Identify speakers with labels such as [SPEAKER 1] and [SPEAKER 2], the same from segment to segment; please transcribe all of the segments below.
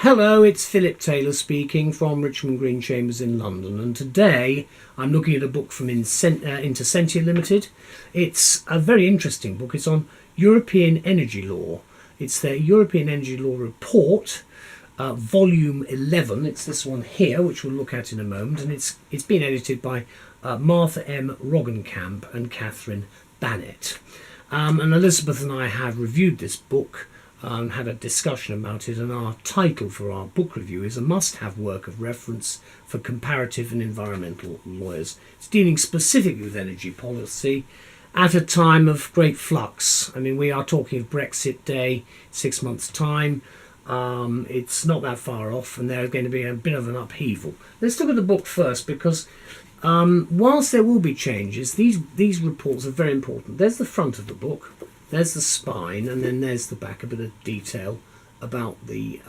[SPEAKER 1] Hello, it's Philip Taylor speaking from Richmond Green Chambers in London, and today I'm looking at a book from Intersentia Limited. It's a very interesting book. It's on European energy law. It's their European Energy Law Report, volume 11. It's this one here, which we'll look at in a moment, and it's been edited by Martha M. Roggenkamp and Catherine Banet. And Elizabeth and I have reviewed this book and had a discussion about it, and our title for our book review is A Must-Have Work of Reference for Comparative and Environmental Lawyers. It's dealing specifically with energy policy at a time of great flux. I mean, we are talking of Brexit Day, 6 months' time. It's not that far off, and there's going to be a bit of an upheaval. Let's look at the book first, because whilst there will be changes, these reports are very important. There's the front of the book. There's the spine, and then there's the back, a bit of detail about the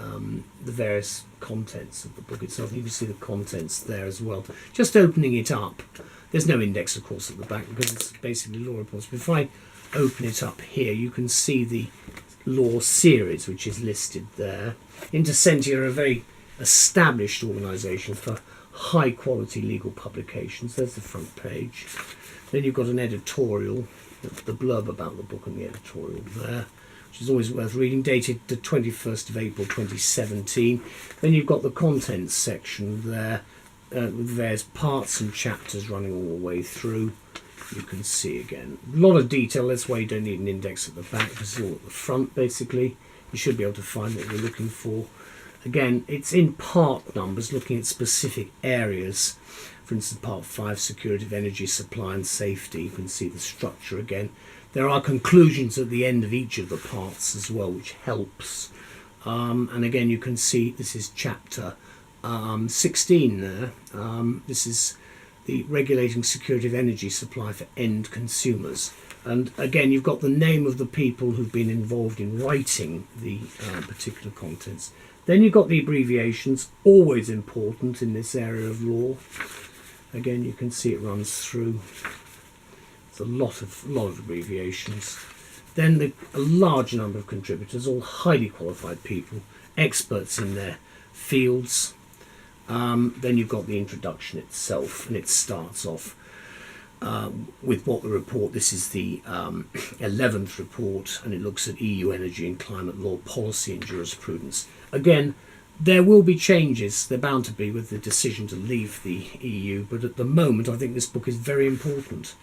[SPEAKER 1] various contents of the book itself. You can see the contents there as well. Just opening it up, there's no index, of course, at the back because it's basically law reports. But if I open it up here, you can see the law series, which is listed there. Intersentia are a very established organisation for high-quality legal publications. There's the front page. Then you've got an editorial, the blurb about the book and the editorial there, which is always worth reading, dated the 21st of April 2017. Then you've got the contents section there with various parts and chapters running all the way through. You can see again a lot of detail. That's why you don't need an index at the back, because it's all at the front basically. You should be able to find what you're looking for. Again, it's in part numbers, looking at specific areas. For instance, part 5, security of energy supply and safety. You can see the structure again. There are conclusions at the end of each of the parts as well, which helps. And again, you can see this is chapter 16 there. This is the regulating security of energy supply for end consumers. And again, you've got the name of the people who've been involved in writing the particular contents. Then you've got the abbreviations, always important in this area of law. Again, you can see it runs through. It's a lot of abbreviations. Then a large number of contributors, all highly qualified people, experts in their fields. Then you've got the introduction itself, and it starts off with what the report. This is the 11th report, and it looks at EU energy and climate law policy and jurisprudence. Again, there will be changes. They're bound to be with the decision to leave the EU, but at the moment I think this book is very important.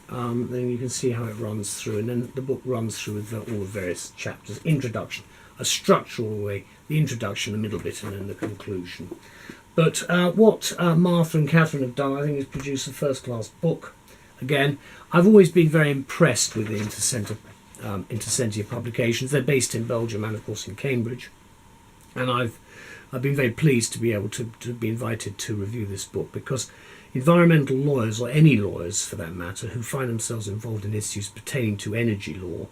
[SPEAKER 1] Then you can see how it runs through, and then the book runs through with all the various chapters. Introduction, a structural way, the introduction, the middle bit, and then the conclusion. But what Martha and Catherine have done, I think, is produce a first-class book. Again, I've always been very impressed with the Intersentia publications. They're based in Belgium and, of course, in Cambridge. And I've been very pleased to be able to be invited to review this book, because environmental lawyers, or any lawyers for that matter, who find themselves involved in issues pertaining to energy law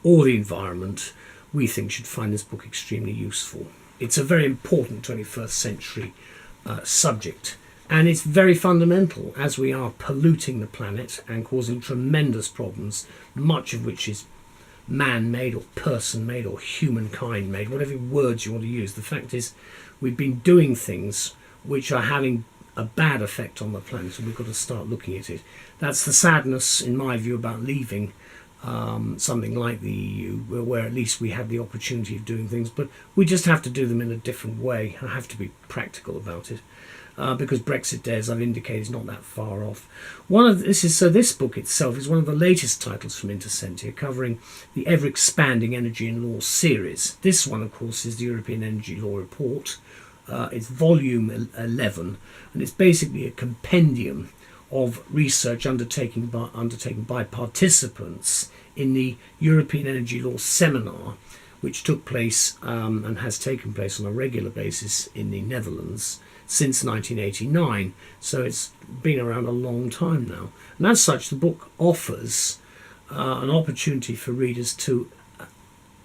[SPEAKER 1] or the environment, we think should find this book extremely useful. It's a very important 21st century subject, and it's very fundamental, as we are polluting the planet and causing tremendous problems, much of which is man-made or person-made or humankind-made, whatever words you want to use. The fact is, we've been doing things which are having a bad effect on the planet, and we've got to start looking at it. That's the sadness, in my view, about leaving something like the EU, where at least we have the opportunity of doing things, but we just have to do them in a different way. I have to be practical about it, because Brexit Day, as I've indicated, is not that far off. This book itself is one of the latest titles from Intersentia, covering the ever-expanding energy and law series. This one, of course, is the European Energy Law Report. It's volume 11, and it's basically a compendium of research undertaken by participants in the European Energy Law Seminar, which took place and has taken place on a regular basis in the Netherlands since 1989. So it's been around a long time now. And as such, the book offers an opportunity for readers to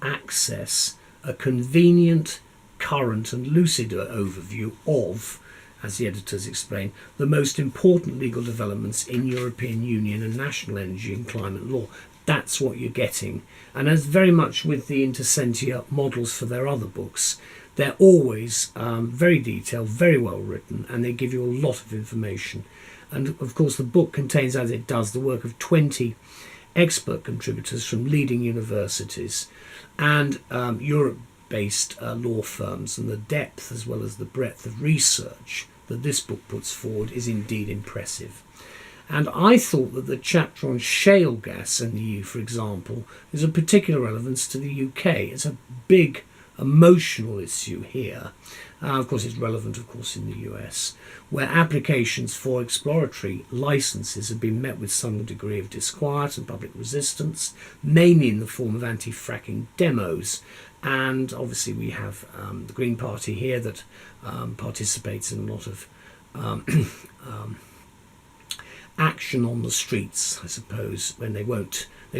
[SPEAKER 1] access a convenient, current and lucid overview of, as the editors explain, the most important legal developments in European Union and national energy and climate law. That's what you're getting. And as very much with the Intersentia models for their other books, They're always very detailed, very well written, and they give you a lot of information. And of course the book contains, as it does, the work of 20 expert contributors from leading universities and Europe-based law firms, and the depth as well as the breadth of research that this book puts forward is indeed impressive. And I thought that the chapter on shale gas in the EU, for example, is of particular relevance to the UK. It's a big emotional issue here. Of course, it's relevant, of course, in the US, where applications for exploratory licenses have been met with some degree of disquiet and public resistance, mainly in the form of anti-fracking demos. And obviously we have the Green Party here that participates in a lot of action on the streets, I suppose, when they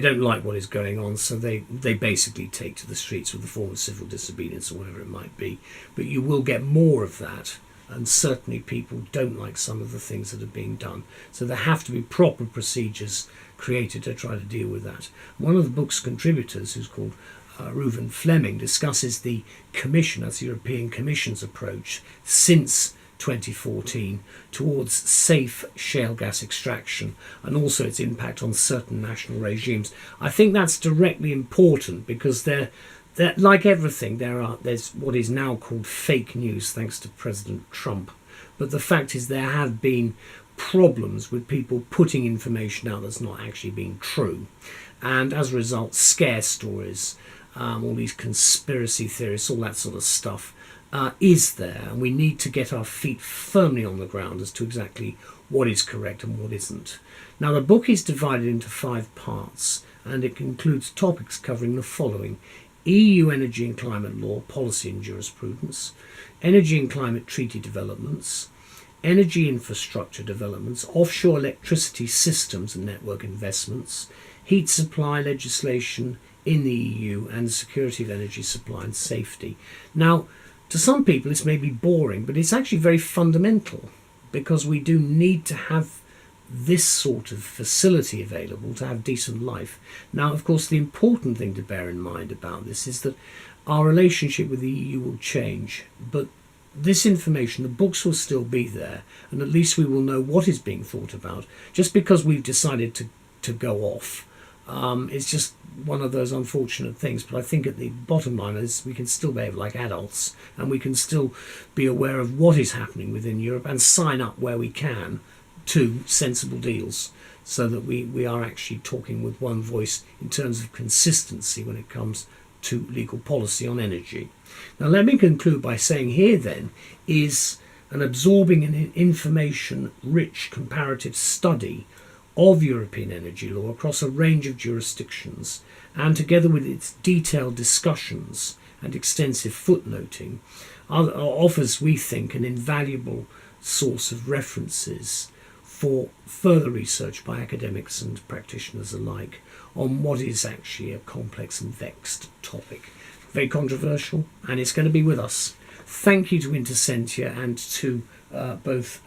[SPEAKER 1] don't like what is going on, so they basically take to the streets with the form of civil disobedience or whatever it might be. But you will get more of that, and certainly people don't like some of the things that are being done. So there have to be proper procedures created to try to deal with that. One of the book's contributors, who's called Reuven Fleming, discusses the Commission, that's the European Commission's approach since 2014 towards safe shale gas extraction, and also its impact on certain national regimes. I think that's directly important because they're like everything, there's what is now called fake news thanks to President Trump. But the fact is there have been problems with people putting information out that's not actually being true, and as a result scare stories, all these conspiracy theories, all that sort of stuff is there, and we need to get our feet firmly on the ground as to exactly what is correct and what isn't. Now the book is divided into 5 parts, and it includes topics covering the following: EU energy and climate law, policy and jurisprudence, energy and climate treaty developments, energy infrastructure developments, offshore electricity systems and network investments, heat supply legislation in the EU, and security of energy supply and safety. Now, to some people this may be boring, but it's actually very fundamental, because we do need to have this sort of facility available to have decent life. Now, of course, the important thing to bear in mind about this is that our relationship with the EU will change, but this information, the books will still be there, and at least we will know what is being thought about. Just because we've decided to go off, it's just one of those unfortunate things. But I think at the bottom line is we can still behave like adults, and we can still be aware of what is happening within Europe and sign up where we can to sensible deals, so that we are actually talking with one voice in terms of consistency when it comes to legal policy on energy. Now let me conclude by saying here then is an absorbing and information-rich comparative study of European energy law across a range of jurisdictions, and together with its detailed discussions and extensive footnoting, offers, we think, an invaluable source of references for further research by academics and practitioners alike on what is actually a complex and vexed topic. Very controversial, and it's going to be with us. Thank you to Intersentia and to both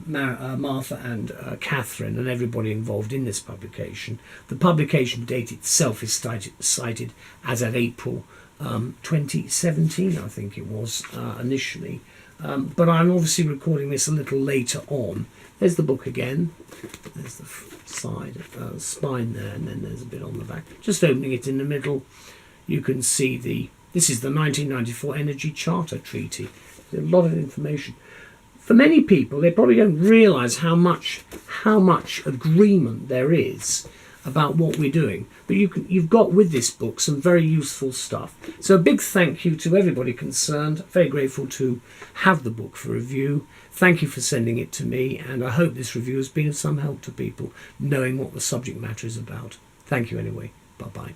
[SPEAKER 1] Martha and Catherine and everybody involved in this publication. The publication date itself is cited as at April 2017, I think it was initially. But I'm obviously recording this a little later on. There's the book again. There's the side spine there, and then there's a bit on the back. Just opening it in the middle, you can see this is the 1994 Energy Charter Treaty. There's a lot of information. For many people, they probably don't realise how much agreement there is about what we're doing. But you've got with this book some very useful stuff. So a big thank you to everybody concerned. Very grateful to have the book for review. Thank you for sending it to me, and I hope this review has been of some help to people knowing what the subject matter is about. Thank you anyway. Bye-bye.